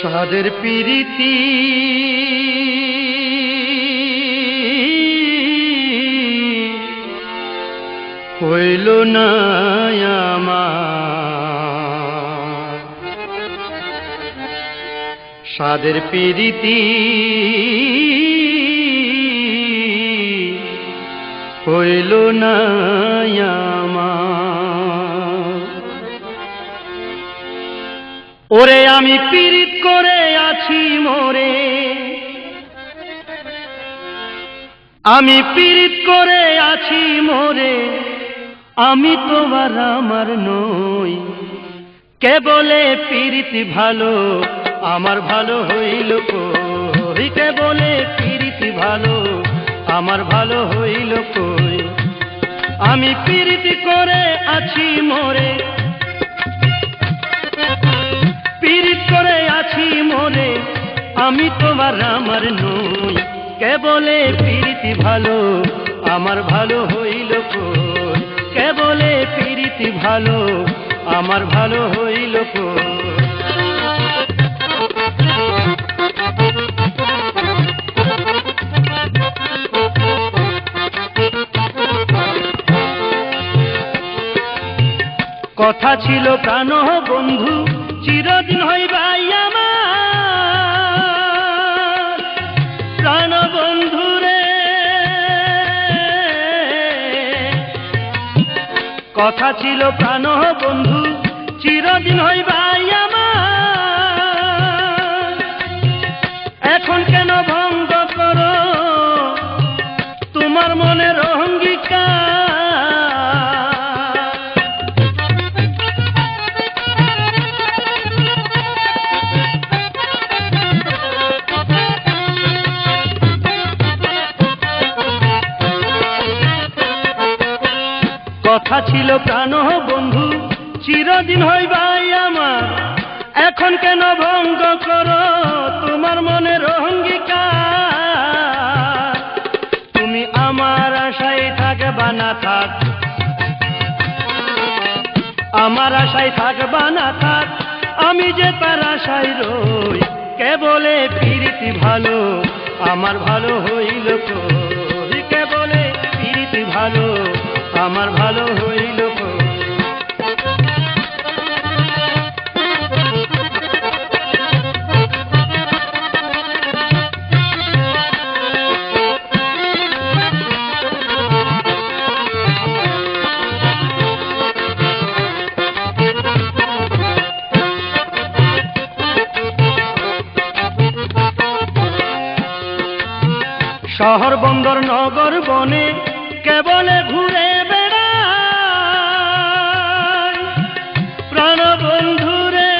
সাদের পিরিতি হইল না আমার, সাদের পিরিতি হইল না আমার। ওরে আমি পিরিত করে আছি মোরে, আমি পিরিত করে আছি মোরে, আমি তোমার আমার নই। কে বলে পিরিত ভালো, আমার ভালো হইল কই? কে বলে পিরিত ভালো, আমার ভালো হইল কই? আমি পিরিত করে আছি মোরে, পিরিত করে আছি মোরে, আমি তোমার আমার নই। কে বলে পিরিত ভালো, আমার ভালো হইল কই? কে বলে পিরিত ভালো, আমার ভালো হইল কই? কথা ছিল প্রাণ বন্ধু, চিরদিন হইবাই আমার প্রাণ বন্ধু রে। কথা ছিল প্রাণ বন্ধু, চিরদিন হইবাই আমার। এখন কেন ভঙ্গ করো তোমার মনের অঙ্গীকার? কথা ছিল প্রাণ বন্ধু, চিরদিন হইবাই আমার। এখন কেন ভঙ্গ করো তোমার মনের অঙ্গীকার? তুমি আমার আশায় থাকবা না থাক, আমার আশায় থাকবা না থাক, আমি যে তার আশায় রই। কে বলে পিরিত ভালো, আমার ভালো হইল কই? কে বলে পিরিত ভালো, আমার ভালো হইল কই? শহর বন্দর নগর বনে কেবলে ঘুরে বেড়াই প্রাণ বন্ধুরে।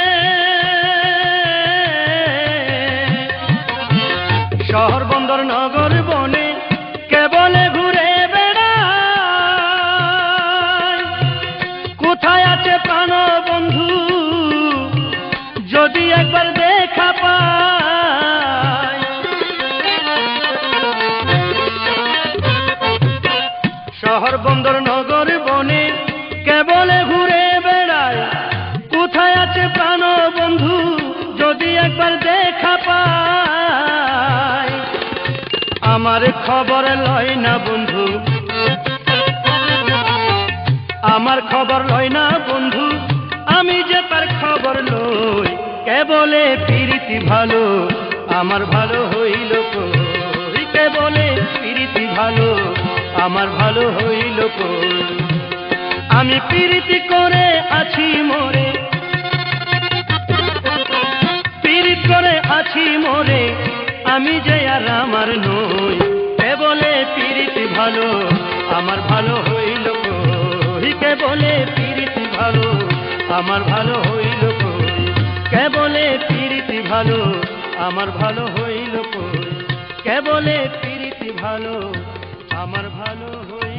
শহর বন্দর নগর বনে কেবলে ঘুরে বেড়াই। কোথায় আছে প্রাণ বন্ধু, যদি একবার দেখা পাই? শহর বন্দর নগর বনে কেবলে ঘুরে বেড়ায়। কোথায় আছে প্রাণ বন্ধু, যদি একবার দেখা পাই? আমার খবর লয় না বন্ধু, আমার খবর লয় না বন্ধু, আমি যে তার খবর লই। কে বলে পিরিত ভালো, আমার ভালো হইল কই? কে বলে পিরিত ভালো, আমার ভালো হইল কই? আমি পিরিত করে আছি মোরে, পিরিত করে আছি মোরে, আমি যে আর আমার নই। কে বলে পিরিত ভালো, আমার ভালো হইল কই? কে বলে পিরিত ভালো, আমার ভালো হইল কই? কে বলে পিরিত ভালো, আমার ভালো হইল কই? কে বলে পিরিত ভালো, আমার ভালো হইল।